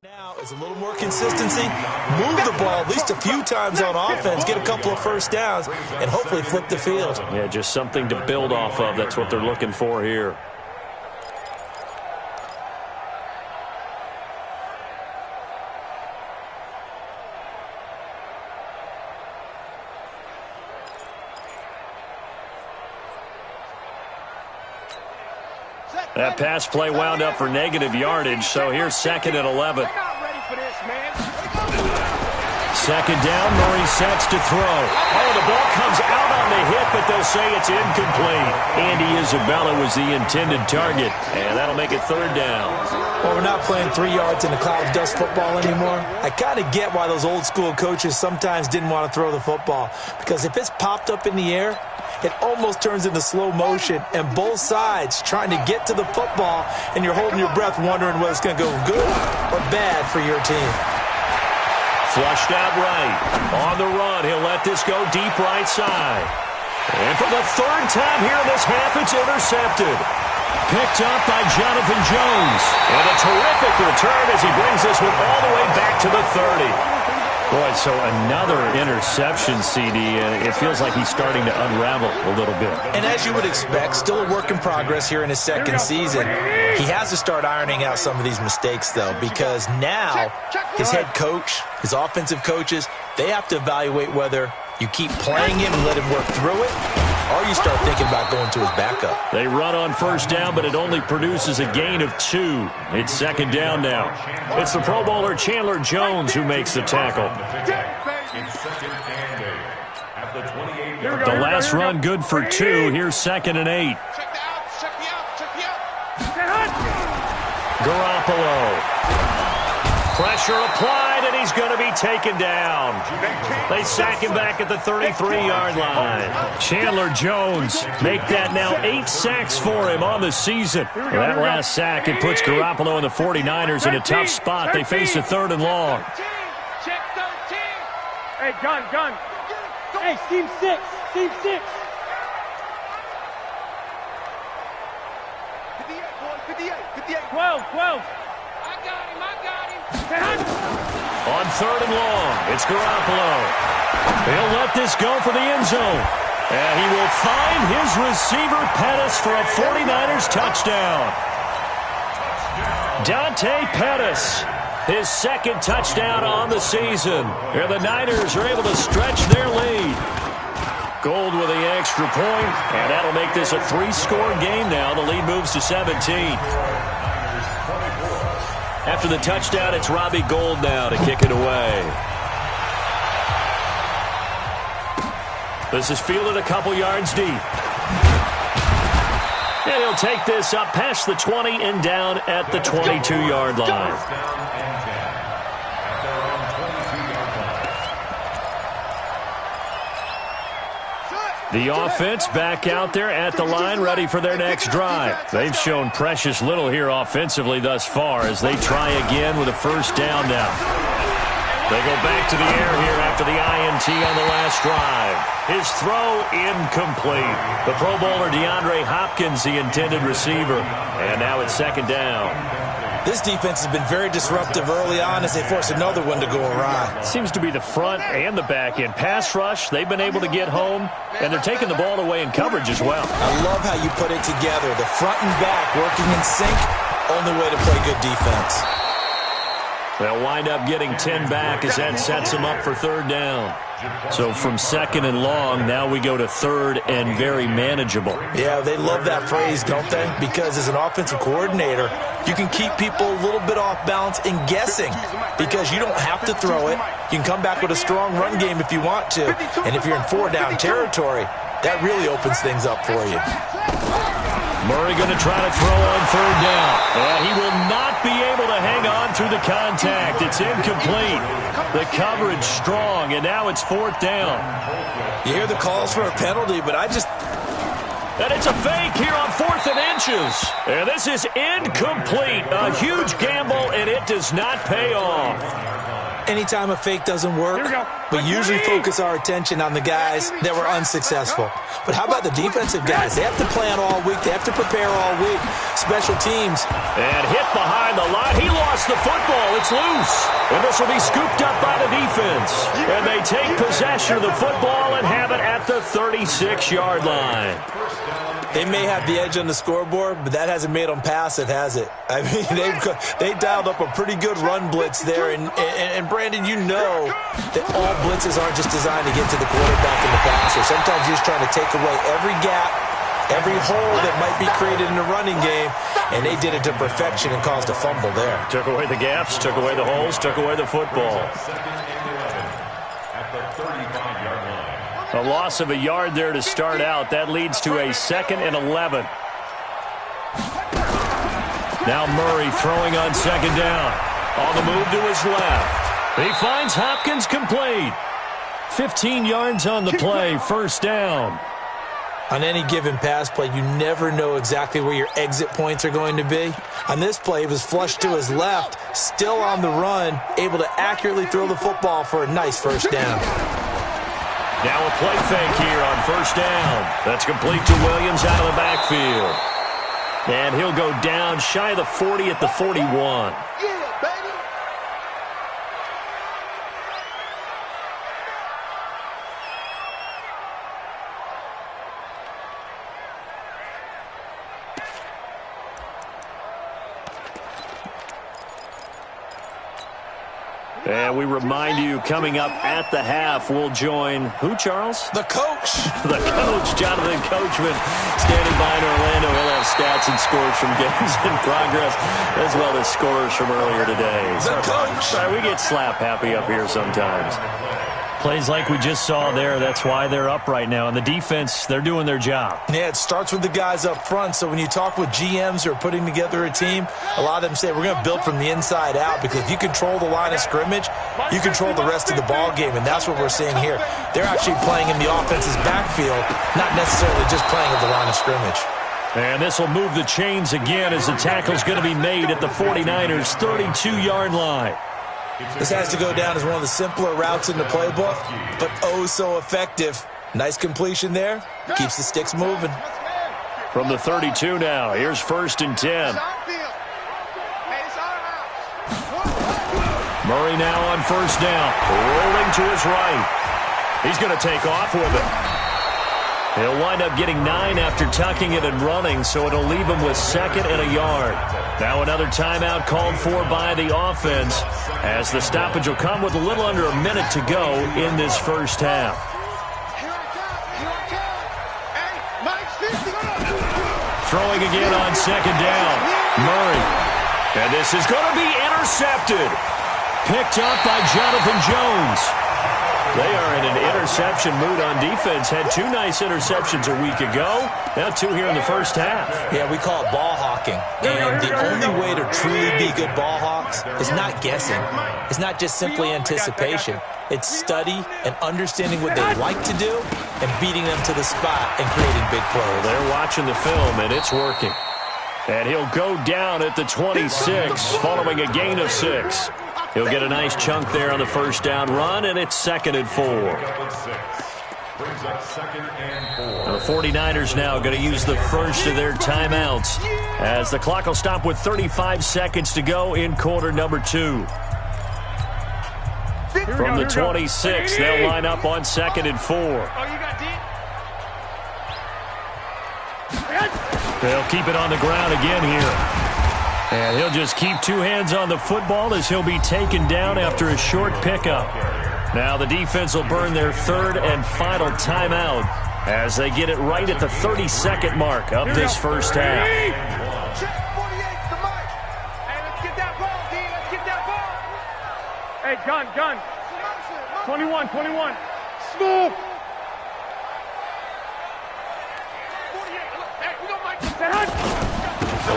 Now is a little more consistency, move the ball at least a few times on offense, get a couple of first downs, and hopefully flip the field. Yeah, just something to build off of. That's what they're looking for here. That pass play wound up for negative yardage, so here's 2nd and 11. Second down, Murray sets to throw. Oh, the ball comes out on the hit, but they'll say it's incomplete. Andy Isabella was the intended target, and that'll make it 3rd down. Well, we're not playing 3 yards in a cloud of dust football anymore. I kind of get why those old school coaches sometimes didn't want to throw the football, because if it's popped up in the air, it almost turns into slow motion, and both sides trying to get to the football, and you're holding your breath wondering whether it's going to go good or bad for your team. Flushed out right. On the run, he'll let this go deep right side. And for the 3rd time here in this half, it's intercepted. Picked up by Jonathan Jones. And a terrific return as he brings this one all the way back to the 30. Boy, so another interception, CD, and it feels like he's starting to unravel a little bit. And as you would expect, still a work in progress here in his 2nd season. He has to start ironing out some of these mistakes, though, because now his head coach, his offensive coaches, they have to evaluate whether you keep playing him and let him work through it, or you start thinking about going to his backup. They run on 1st down, but it only produces a gain of 2. It's 2nd down now. It's the Pro Bowler Chandler Jones who makes the tackle. The last run good for 2. Here's 2nd and 8. Garoppolo. Pressure applied, and he's going to be taken down. They sack him back at the 33-yard line. Chandler Jones make that now 8 sacks for him on the season. That last sack, it puts Garoppolo and the 49ers in a tough spot. They face a 3rd and long. Hey, gun. Hey, team 6. 12. On 3rd and long, it's Garoppolo. He'll let this go for the end zone. And he will find his receiver, Pettis, for a 49ers touchdown. Dante Pettis, his 2nd touchdown on the season. And the Niners are able to stretch their lead. Gold with the extra point, and that'll make this a 3-score game now. The lead moves to 17. After the touchdown, it's Robbie Gould now to kick it away. This is fielded a couple yards deep. And he'll take this up past the 20 and down at the 22-yard line. The offense back out there at the line, ready for their next drive. They've shown precious little here offensively thus far as they try again with a 1st down now. They go back to the air here after the INT on the last drive. His throw incomplete. The Pro Bowler DeAndre Hopkins, the intended receiver. And now it's 2nd down. This defense has been very disruptive early on as they force another one to go awry. Seems to be the front and the back end. Pass rush, they've been able to get home, and they're taking the ball away in coverage as well. I love how you put it together. The front and back working in sync, only way to play good defense. They'll wind up getting 10 back as that sets them up for 3rd down. So from 2nd and long, now we go to 3rd and very manageable. Yeah, they love that phrase, don't they? Because as an offensive coordinator, you can keep people a little bit off balance and guessing because you don't have to throw it. You can come back with a strong run game if you want to. And if you're in 4-down territory, that really opens things up for you. Murray going to try to throw on 3rd down. He will not be able to hang on through the contact. It's incomplete. The coverage strong, and now it's 4th down. You hear the calls for a penalty, but And it's a fake here on 4th and inches. And this is incomplete. A huge gamble, and it does not pay off. Anytime a fake doesn't work, we usually focus our attention on the guys that were unsuccessful. But how about the defensive guys? They have to plan all week. They have to prepare all week. Special teams. And hit behind the line. He lost the football. It's loose. And this will be scooped up by the defense. And they take possession of the football and have it at the 36-yard line. They may have the edge on the scoreboard, but that hasn't made them pass it, has it? I mean, they dialed up a pretty good run blitz there. And Brandon, you know that all blitzes aren't just designed to get to the quarterback in the passer. Sometimes you're just trying to take away every gap, every hole that might be created in the running game, and they did it to perfection and caused a fumble there. Took away the gaps, took away the holes, took away the football. A loss of a yard there to start out. That leads to a 2nd and 11. Now Murray throwing on 2nd down. On the move to his left. He finds Hopkins complete. 15 yards on the play, 1st down. On any given pass play, you never know exactly where your exit points are going to be. On this play, it was flushed to his left, still on the run, able to accurately throw the football for a nice 1st down. Now a play fake here on 1st down. That's complete to Williams out of the backfield. And he'll go down shy of the 40 at the 41. And we remind you, coming up at the half, we'll join who, Charles? The coach. The coach, Jonathan Coachman, standing by in Orlando. He'll have stats and scores from games in progress, as well as scores from earlier today. The coach. Sorry, we get slap happy up here sometimes. Plays like we just saw there, that's why they're up right now. And the defense, they're doing their job. Yeah, it starts with the guys up front. So when you talk with GMs who are putting together a team, a lot of them say we're going to build from the inside out, because if you control the line of scrimmage, you control the rest of the ball game, and that's what we're seeing here. They're actually playing in the offense's backfield, not necessarily just playing at the line of scrimmage. And this will move the chains again as the tackle's going to be made at the 49ers' 32-yard line. This has to go down as one of the simpler routes in the playbook, but oh so effective. Nice completion there. Keeps the sticks moving. From the 32 now, here's 1st and 10. Murray now on 1st down. Rolling to his right. He's going to take off with it. He'll wind up getting 9 after tucking it and running, so it'll leave him with 2nd and a yard. Now another timeout called for by the offense, as the stoppage will come with a little under a minute to go in this 1st half. Throwing again on 2nd down. Murray. And this is going to be intercepted. Picked up by Jonathan Jones. They are in an interception mood on defense. Had 2 nice interceptions a week ago. Now 2 here in the 1st half. Yeah, we call it ball hawking. And the only way to truly be good ball hawks is not guessing. It's not just simply anticipation. It's study and understanding what they like to do and beating them to the spot and creating big plays. They're watching the film, and it's working. And he'll go down at the 26 following a gain of 6. He'll get a nice chunk there on the 1st down run, and it's 2nd and 4. The 49ers now going to use the first of their timeouts, as the clock will stop with 35 seconds to go in quarter number 2. From the 26, they'll line up on 2nd and 4. They'll keep it on the ground again here. And he'll just keep 2 hands on the football as he'll be taken down after a short pickup. Now the defense will burn their 3rd and final timeout as they get it right at the 32nd mark of this 1st half. Hey, gun. 21. Smooth.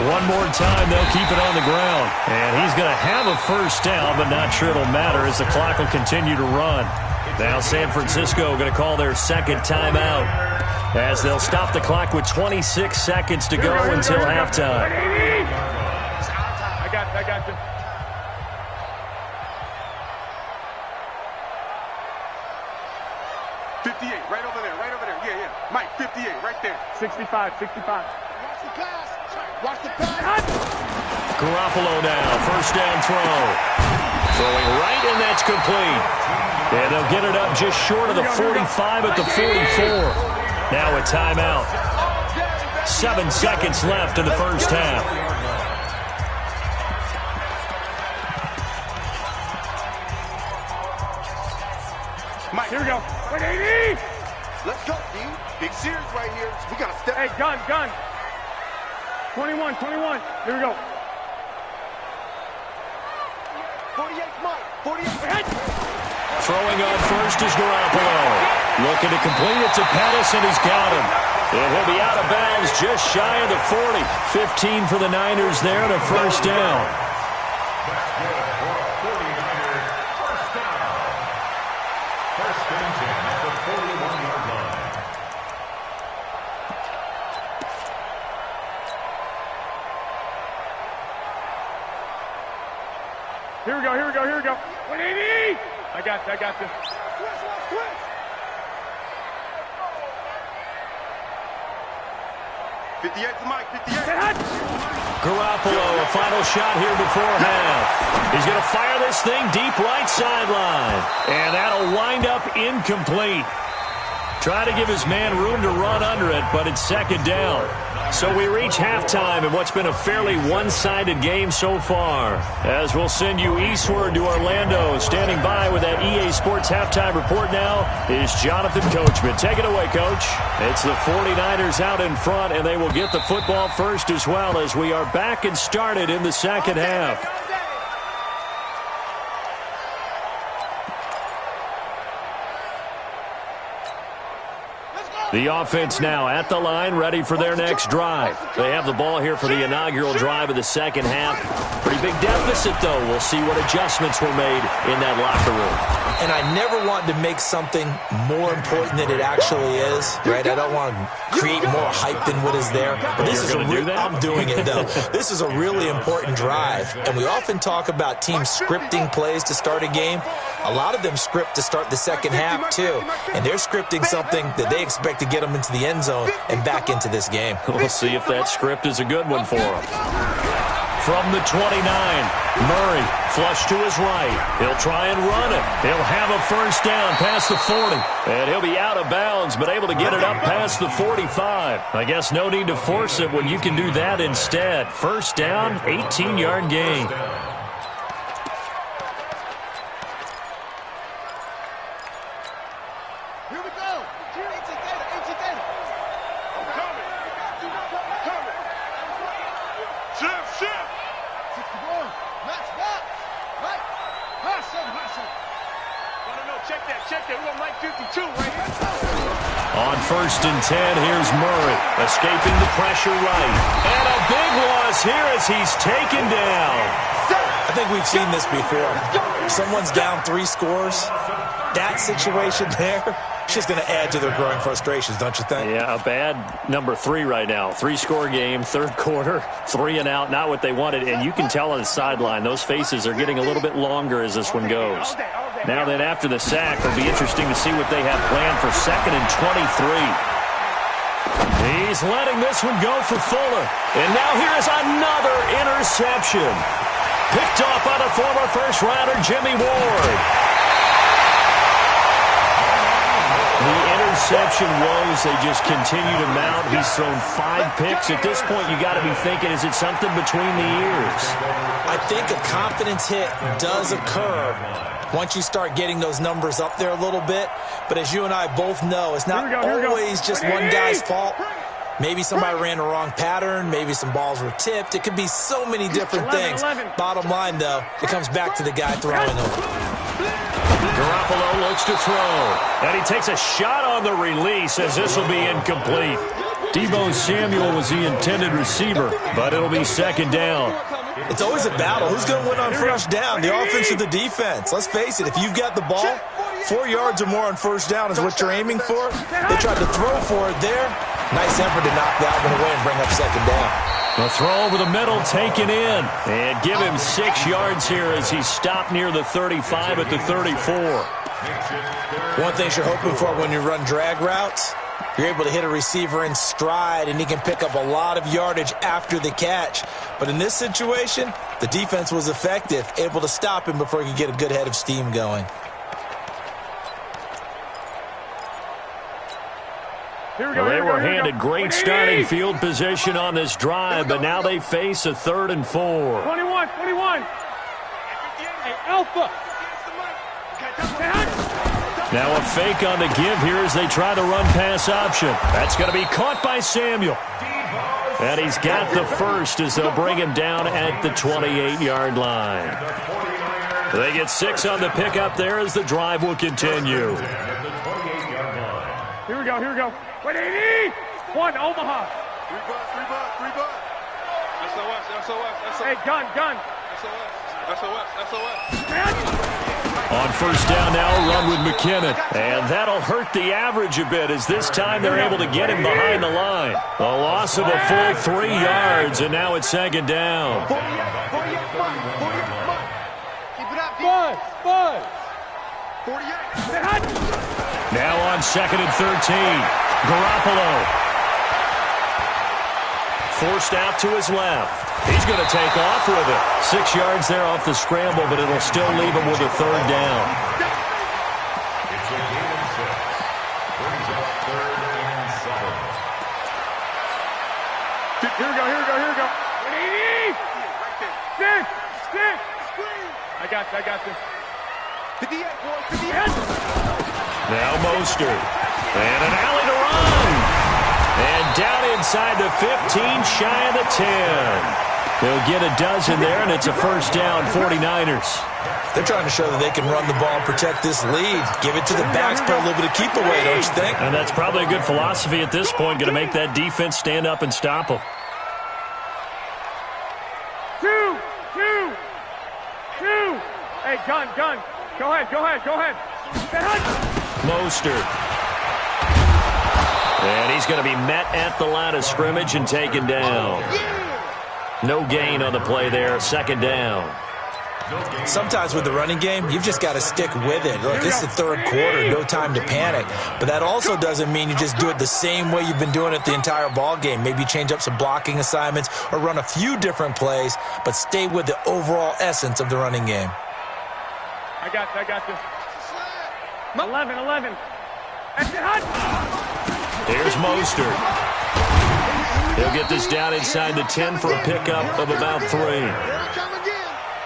One more time, they'll keep it on the ground. And he's going to have a 1st down, but not sure it'll matter as the clock will continue to run. Now San Francisco going to call their 2nd timeout as they'll stop the clock with 26 seconds to go until halftime. I got you. Mike, 58, right there. 65, 65. Watch the pass. Watch the pass. Garoppolo now, first down throw. Throwing right, and that's complete. And they'll get it up just short of the 45 at the 44. Now a timeout. 7 seconds left in the first half. Mike, here we go. 180. Let's go, dude. Big series right here. We got to step. Hey, gun. 21. Here we go. 48, Mike. 48. Throwing on first is Garoppolo. Looking to complete it to Pettis, and he's got him. And he'll be out of bounds just shy of the 40. 15 for the Niners there, and a first down. Here we go. 180. I got this. Twist. 58 to Mike, 58. Garoppolo, a final shot here before half. He's going to fire this thing deep right sideline. And that'll wind up incomplete. Trying to give his man room to run under it, but it's second down. So we reach halftime in what's been a fairly one-sided game so far. As we'll send you eastward to Orlando. Standing by with that EA Sports halftime report now is Jonathan Coachman. Take it away, Coach. It's the 49ers out in front, and they will get the football first as well as we are back and started in the second half. The offense now at the line, ready for their next drive. They have the ball here for the inaugural drive of the second half. Pretty big deficit, though. We'll see what adjustments were made in that locker room. And I never wanted to make something more important than it actually is, right? I don't want to create more hype than what is there. But this is I'm doing it, though. This is a really important drive. And we often talk about teams scripting plays to start a game. A lot of them script to start the second half, too. And they're scripting something that they expect to get them into the end zone and back into this game. We'll see if that script is a good one for them. From the 29, Murray flush to his right. He'll try and run it. He'll have a first down past the 40. And he'll be out of bounds, but able to get it up past the 45. I guess no need to force it when you can do that instead. First down, 18-yard gain. On first and 10, here's Murray, escaping the pressure right. And a big loss here as he's taken down. I think we've seen this before. If someone's down 3 scores, that situation there, it's just going to add to their growing frustrations, don't you think? Yeah, a bad number 3 right now. 3-score game, third quarter, 3 and out, not what they wanted. And you can tell on the sideline, those faces are getting a little bit longer as this one goes. Now then, after the sack, it'll be interesting to see what they have planned for 2nd and 23. He's letting this one go for Fuller. And now here's another interception. Picked off by the former first-rounder Jimmy Ward. The interception woes, they just continue to mount. He's thrown 5 picks. At this point, you got to be thinking, is it something between the ears? I think a confidence hit does occur once you start getting those numbers up there a little bit. But as you and I both know, it's not always just one guy's fault. Maybe somebody ran the wrong pattern. Maybe some balls were tipped. It could be so many different things. Bottom line, though, it comes back to the guy throwing them. Garoppolo looks to throw. And he takes a shot on the release as this will be incomplete. Deebo Samuel was the intended receiver, but it'll be second down. It's always a battle. Who's going to win on first down, the offense or the defense? Let's face it, if you've got the ball, 4 yards or more on first down is what you're aiming for. They tried to throw for it there. Nice effort to knock that one away and bring up second down. The throw over the middle taken in. And give him 6 yards here as he's stopped near the 35 at the 34. One thing you're hoping for when you run drag routes, You're able to hit a receiver in stride, and he can pick up a lot of yardage after the catch. But in this situation, the defense was effective, able to stop him before he could get a good head of steam going. Well, they were handed great starting field position on this drive, but now they face a 3rd and 4. 21. Hey, Alpha. Now a fake on the give here as they try the run-pass option. That's going to be caught by Samuel. And he's got the first as they'll bring him down at the 28-yard line. They get 6 on the pickup there as the drive will continue. Here we go. 180. 1, Omaha. 3 bucks. SOS. Hey, gun. SOS. On first down now, a run with McKinnon. And that'll hurt the average a bit as this time they're able to get him behind the line. A loss of a full 3 yards, and now it's 2nd down. Buzz. 48. Now on 2nd and 13. Garoppolo. Forced out to his left. He's going to take off with it. 6 yards there off the scramble, but it'll still leave him with a 3rd down. Here we go. 180. 6. I got this. 58, boys. 58. Now Mostert. And an alley to run. And down inside the 15, shy of the 10. They'll get a dozen there, and it's a first down, 49ers. They're trying to show that they can run the ball and protect this lead. Give it to the backs, put a little bit of keep away, don't you think? And that's probably a good philosophy at this point, going to make that defense stand up and stop them. 2. Hey, gun. Go ahead. Mostert. And he's going to be met at the line of scrimmage and taken down. No gain on the play there, 2nd down. Sometimes with the running game, you've just got to stick with it. Look, this is the 3rd quarter, no time to panic. But that also doesn't mean you just do it the same way you've been doing it the entire ball game. Maybe change up some blocking assignments or run a few different plays, but stay with the overall essence of the running game. I got this. 11. Here's Mostert. He'll get this down inside the 10 for a pickup of about 3.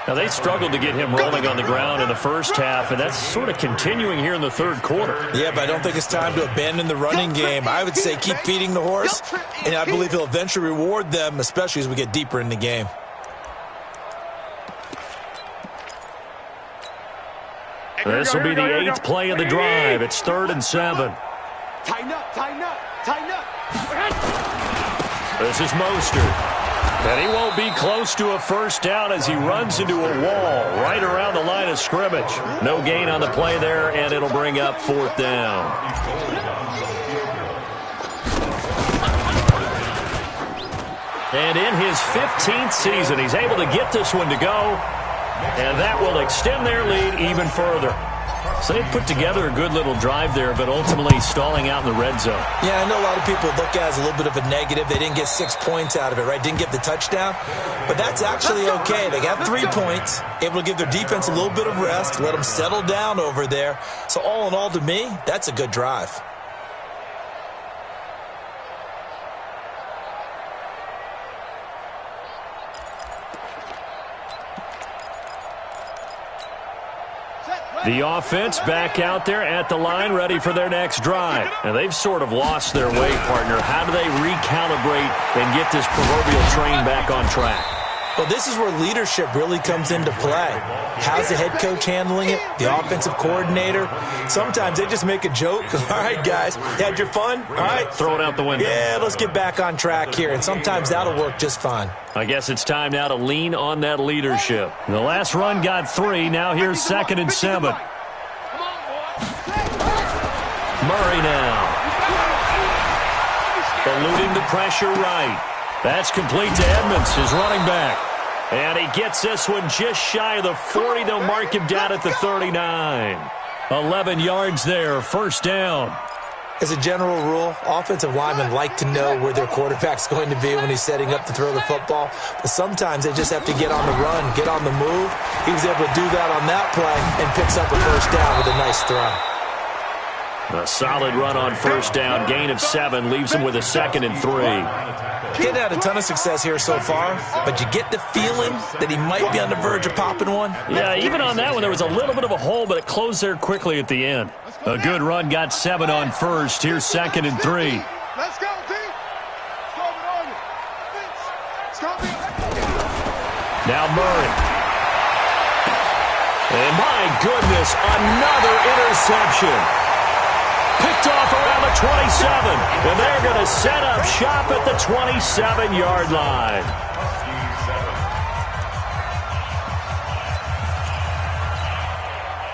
Now, they struggled to get him rolling on the ground in the first half, and that's sort of continuing here in the 3rd quarter. Yeah, but I don't think it's time to abandon the running game. I would say keep feeding the horse, and I believe he'll eventually reward them, especially as we get deeper in the game. This will be the 8th play of the drive. It's 3rd and 7. Tighten up. This is Mostert. And he won't be close to a first down as he runs into a wall right around the line of scrimmage. No gain on the play there, and it'll bring up 4th down. And in his 15th season, he's able to get this one to go, and that will extend their lead even further. So they put together a good little drive there, but ultimately stalling out in the red zone. Yeah, I know a lot of people look at it as a little bit of a negative. They didn't get 6 points out of it, right? Didn't get the touchdown. But that's actually okay. They got 3 points, able to give their defense a little bit of rest, let them settle down over there. So all in all, to me, that's a good drive. The offense back out there at the line, ready for their next drive. And they've sort of lost their way, partner. How do they recalibrate and get this proverbial train back on track? Well, this is where leadership really comes into play. How's the head coach handling it? The offensive coordinator? Sometimes they just make a joke. All right, guys, you had your fun? All right. Throw it out the window. Yeah, let's get back on track here. And sometimes that'll work just fine. I guess it's time now to lean on that leadership. The last run got 3. Now here's 2nd and 7. Murray now. Eluding the pressure right. That's complete to Edmonds, his running back. And he gets this one just shy of the 40. They'll mark him down at the 39. 11 yards there, first down. As a general rule, offensive linemen like to know where their quarterback's going to be when he's setting up to throw the football. But sometimes they just have to get on the run, get on the move. He was able to do that on that play and picks up a first down with a nice throw. A solid run on first down. Gain of 7 leaves him with a 2nd and 3. Didn't have a ton of success here so far, but you get the feeling that he might be on the verge of popping one. Yeah, even on that one, there was a little bit of a hole, but it closed there quickly at the end. A good run got 7 on first. Here's 2nd and 3. Let's go, D. Now Murray. And my goodness, another interception. Picked off around the 27, and they're going to set up shop at the 27-yard line.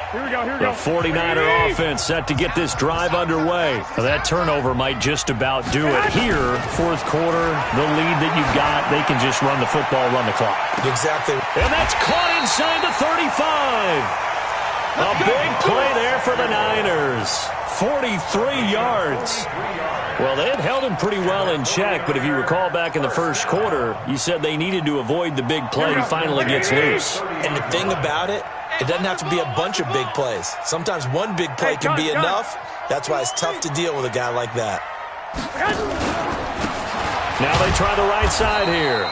Here we go. The 49er offense set to get this drive underway. That turnover might just about do it. Here, fourth quarter, the lead that you've got, they can just run the football, run the clock. Exactly. And that's caught inside the 35. A big play there for the Niners. 43 yards. Well, they had held him pretty well in check, but if you recall back in the first quarter, you said they needed to avoid the big play. He finally gets loose. And the thing about it, it doesn't have to be a bunch of big plays. Sometimes one big play can be enough. That's why it's tough to deal with a guy like that. Now they try the right side here.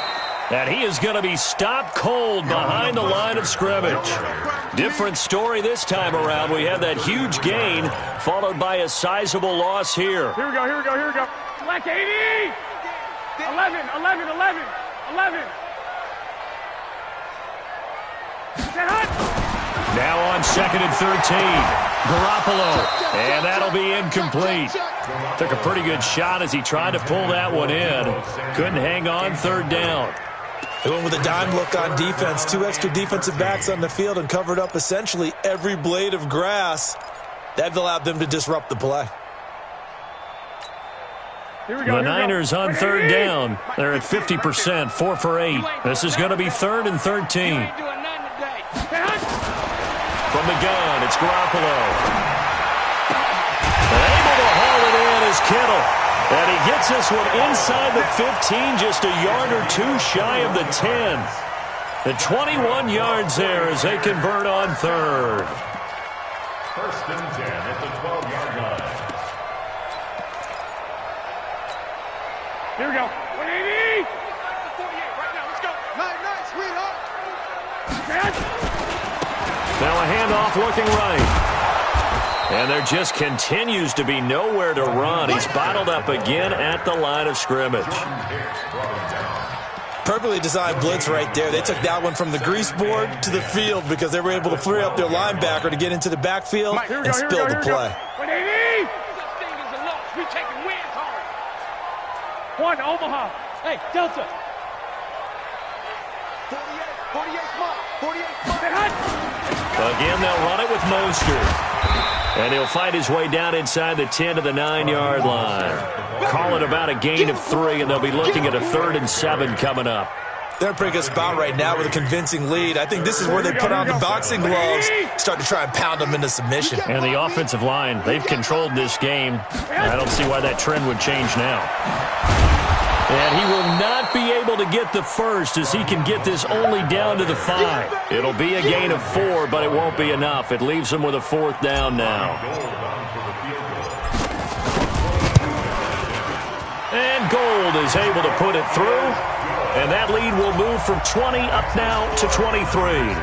And he is going to be stopped cold behind the line of scrimmage. Different story this time around. We have that huge gain followed by a sizable loss here. Here we go. Black 80! 11. Now on 2nd and 13. Garoppolo. And that'll be incomplete. Took a pretty good shot as he tried to pull that one in. Couldn't hang on 3rd down. They went with a dime look on defense. 2 extra defensive backs on the field and covered up essentially every blade of grass. That allowed them to disrupt the play. The Niners on 3rd down. They're at 50%, 4 for 8. This is going to be 3rd and 13. From the gun, it's Garoppolo. Able to haul it in is Kittle. And he gets this one inside the 15, just a yard or 2 shy of the 10. The 21 yards there as they convert on 3rd. 1st and 10 at the 12-yard line. Here we go. 180! 48 right now. Let's go. Nice, sweetheart. Now a handoff looking right. And there just continues to be nowhere to run. He's bottled up again at the line of scrimmage. Perfectly designed blitz right there. They took that one from the grease board to the field because they were able to free up their linebacker to get into the backfield and spill the play. 180! We taking wins hard. 1 Omaha. Hey, Delta. 48 smart. 48 smart. Again, they'll run it with Mostert. And he'll fight his way down inside the 10 to the 9-yard line. Call it about a gain of 3, and they'll be looking at a 3rd and 7 coming up. They're in a pretty good spot right now with a convincing lead. I think this is where they put on the boxing gloves, start to try and pound them into submission. And the offensive line, they've controlled this game. I don't see why that trend would change now. And he will not be able to get the first as he can get this only down to the 5. It'll be a gain of 4, but it won't be enough. It leaves him with a 4th down now. And Gold is able to put it through. And that lead will move from 20 up now to 23.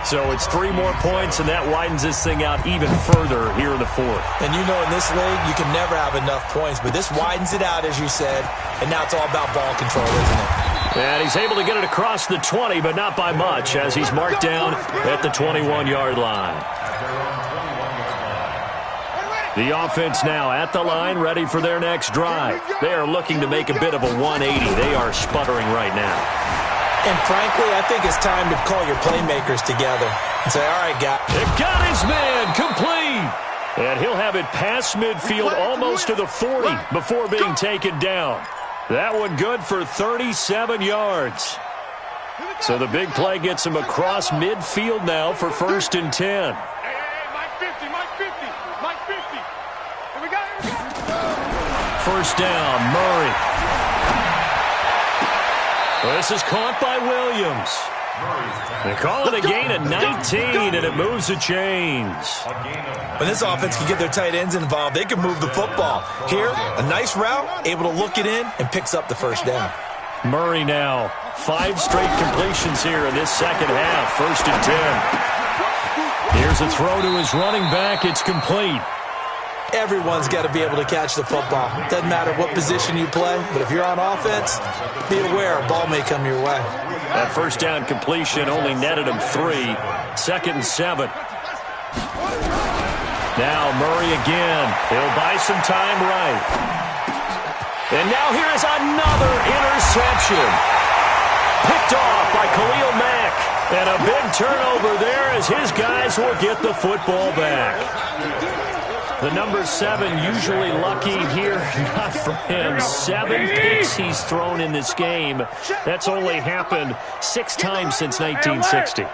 So it's 3 more points, and that widens this thing out even further here in the 4th. And you know in this league, you can never have enough points, but this widens it out, as you said, and now it's all about ball control, isn't it? And he's able to get it across the 20, but not by much, as he's marked down at the 21-yard line. The offense now at the line, ready for their next drive. They are looking to make a bit of a 180. They are sputtering right now. And frankly, I think it's time to call your playmakers together and say, all right, guys. It got his man complete. And he'll have it past midfield almost to the 40 before being taken down. That one good for 37 yards. So the big play gets him across midfield now for 1st and 10. Hey, Mike 50. Here we go. first down. Murray. This is caught by Williams. They call it a gain of 19, and it moves the chains. When this offense can get their tight ends involved, they can move the football. Here, a nice route, able to look it in, and picks up the first down. Murray now. 5 straight completions here in this second half. First and 10. Here's a throw to his running back. It's complete. Everyone's got to be able to catch the football. Doesn't matter what position you play, but if you're on offense, be aware a ball may come your way. That first down completion only netted him 3. Second and 7. Now Murray again. He'll buy some time right. And now here is another interception. Picked off by Khalil Mack. And a big turnover there as his guys will get the football back. The number 7 usually lucky here. Not for him. 7 picks he's thrown in this game. That's only happened 6 times since 1960.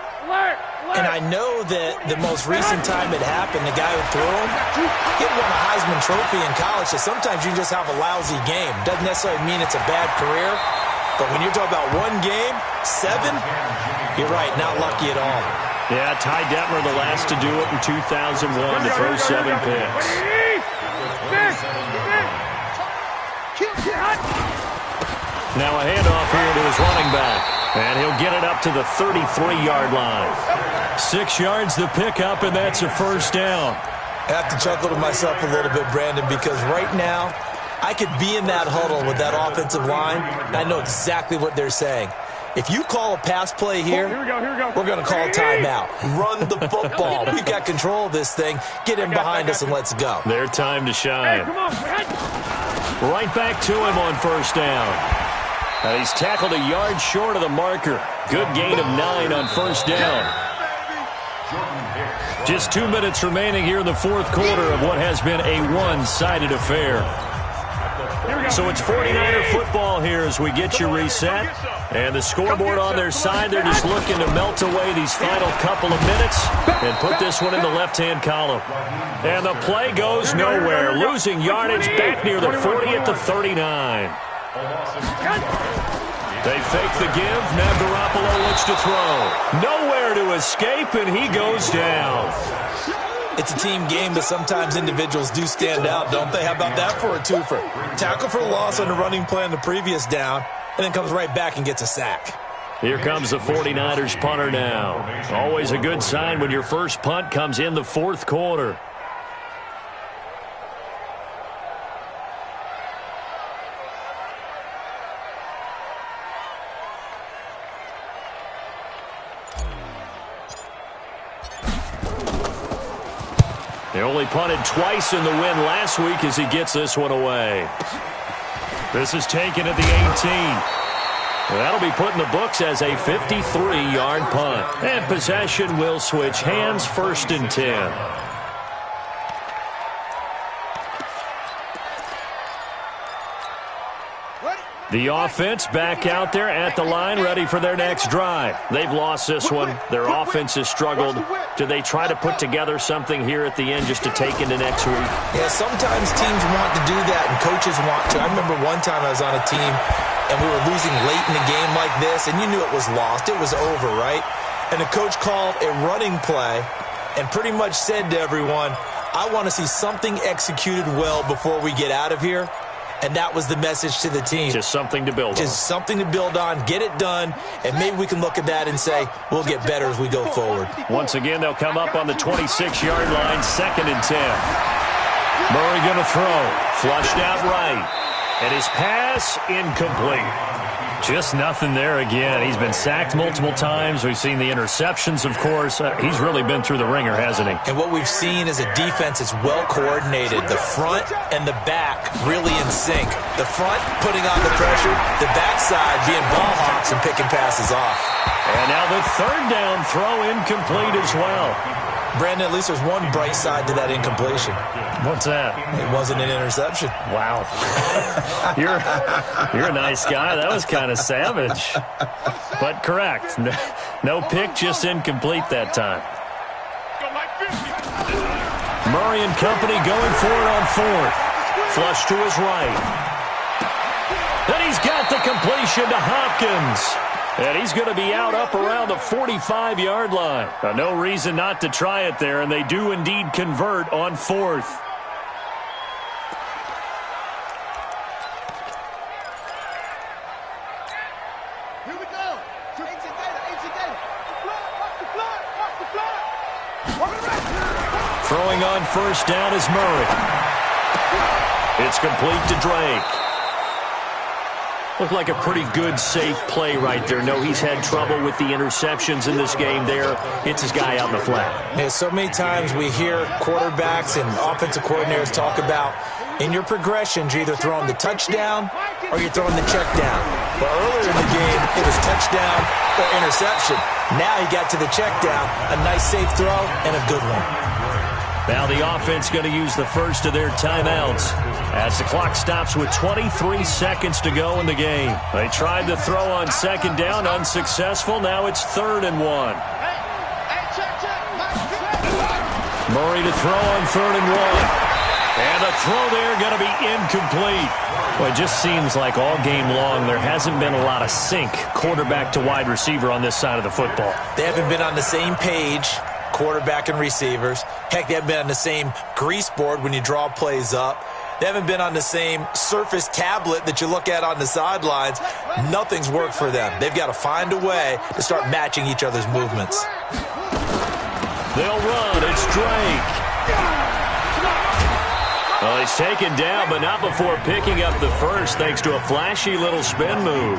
And I know that the most recent time it happened, the guy who threw him, he won a Heisman Trophy in college. So sometimes you just have a lousy game. Doesn't necessarily mean it's a bad career. But when you're talking about one game, 7, you're right, not lucky at all. Yeah, Ty Detmer the last to do it in 2001 to throw 7 picks. Now a handoff here to his running back. And he'll get it up to the 33-yard line. 6 yards the pickup, and that's a first down. I have to chuckle to myself a little bit, Brandon, because right now I could be in that huddle with that offensive line, and I know exactly what they're saying. If you call a pass play here, we're going to call a timeout. Run the football. We've got control of this thing. Get him behind us and let's go. Their time to shine. Right back to him on first down. Now he's tackled a yard short of the marker. Good gain of 9 on first down. Just 2 minutes remaining here in the fourth quarter of what has been a one-sided affair. So it's 49er football here as we get you reset. And the scoreboard on their side, they're just looking to melt away these final couple of minutes and put this one in the left-hand column. And the play goes nowhere. Losing yardage back near the 40 at the 39. They fake the give. Now Garoppolo looks to throw. Nowhere to escape, and he goes down. It's a team game, but sometimes individuals do stand out, don't they? How about that for a twofer? Tackle for loss on the running play on the previous down, and then comes right back and gets a sack. Here comes the 49ers punter now. Always a good sign when your first punt comes in the fourth quarter. He only punted twice in the win last week as he gets this one away. This is taken at the 18. That'll be put in the books as a 53-yard punt. And possession will switch hands, first and 10. The offense back out there at the line, ready for their next drive. They've lost this one. Their offense has struggled. Do they try to put together something here at the end just to take into next week? Yeah, sometimes teams want to do that and coaches want to. I remember one time I was on a team and we were losing late in the game like this, and you knew it was lost. It was over, right? And the coach called a running play and pretty much said to everyone, I want to see something executed well before we get out of here. And that was the message to the team. Just something to build on. Just something to build on, get it done, and maybe we can look at that and say, we'll get better as we go forward. Once again, they'll come up on the 26-yard line, second and 10. Murray going to throw. Flushed out right. And his pass incomplete. Just nothing there again. He's been sacked multiple times. We've seen the interceptions, of course. He's really been through the ringer, hasn't he? And what we've seen is a defense that's well coordinated. The front and the back really in sync. The front putting on the pressure, the backside being ball hawks and picking passes off. And now the third down throw incomplete as well. Brandon, at least there's one bright side to that incompletion. What's that? It wasn't an interception. Wow. You're a nice guy. That was kind of savage. But correct. No pick, just incomplete that time. Murray and company going for it on fourth. Flush to his right. And he's got the completion to Hopkins. And he's going to be out up around the 45-yard line. No reason not to try it there, and they do indeed convert on 4th. Here we go. Ancient data. Watch the fly. Throwing on first down is Murray. It's complete to Drake. Looked like a pretty good, safe play right there. No, he's had trouble with the interceptions in this game there. Hits his guy out in the flat. Yeah, so many times we hear quarterbacks and offensive coordinators talk about in your progressions, you're either throwing the touchdown or you're throwing the check down. But earlier in the game, it was touchdown or interception. Now he got to the check down, a nice safe throw and a good one. Now the offense going to use the first of their timeouts as the clock stops with 23 seconds to go in the game. They tried to throw on second down, unsuccessful. Now it's 3rd and 1. Murray to throw on 3rd and 1. And the throw there going to be incomplete. Well, it just seems like all game long there hasn't been a lot of sync quarterback to wide receiver on this side of the football. They haven't been on the same page, quarterback and receivers. Heck, they haven't been on the same grease board when you draw plays up. They haven't been on the same Surface tablet that you look at on the sidelines. Nothing's worked for them. They've got to find a way to start matching each other's movements. They'll run. It's Drake. Well, he's taken down, but not before picking up the first thanks to a flashy little spin move.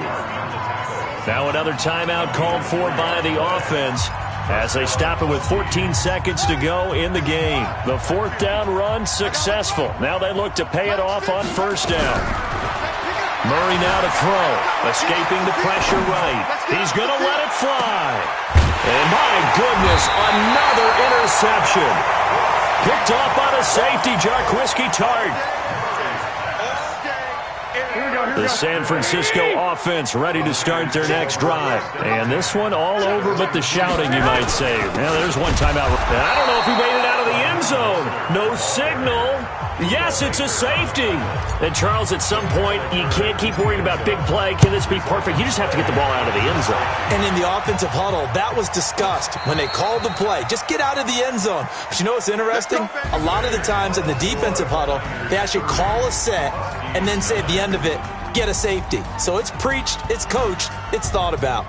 Now another timeout called for by the offense as they stop it with 14 seconds to go in the game. The 4th down run successful. Now they look to pay it off on first down. Murray now to throw. Escaping the pressure right. He's going to let it fly. And my goodness, another interception. Picked off by the safety, Jarquiski Tart. The San Francisco offense ready to start their next drive. And this one all over but the shouting, you might say. Now there's one timeout. I don't know if he made it out of the end zone. No signal. Yes, it's a safety. And Charles, at some point, you can't keep worrying about big play. Can this be perfect? You just have to get the ball out of the end zone. And in the offensive huddle, that was discussed when they called the play. Just get out of the end zone. But you know what's interesting? A lot of the times in the defensive huddle, they actually call a set and then say at the end of it, get a safety. So it's preached, it's coached, it's thought about.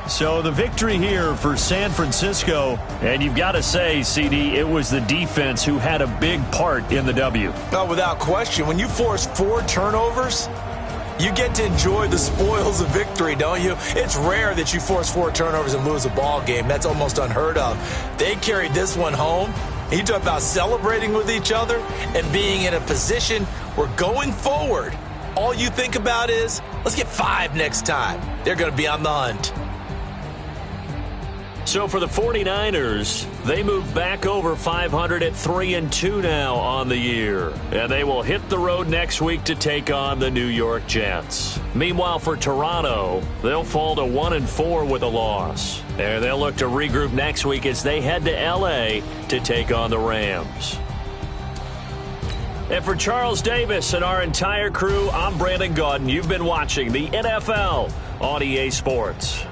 So the victory here for San Francisco, and you've got to say, CD, it was the defense who had a big part in the W. Oh, without question. When you force 4 turnovers, you get to enjoy the spoils of victory, don't you? It's rare that you force 4 turnovers and lose a ball game. That's almost unheard of. They carried this one home. You talk about celebrating with each other and being in a position where going forward, all you think about is, let's get 5 next time. They're going to be on the hunt. So for the 49ers, they move back over 500 at 3-2 now on the year. And they will hit the road next week to take on the New York Jets. Meanwhile, for Toronto, they'll fall to 1-4 with a loss. And they'll look to regroup next week as they head to L.A. to take on the Rams. And for Charles Davis and our entire crew, I'm Brandon Gaudin. You've been watching the NFL on EA Sports.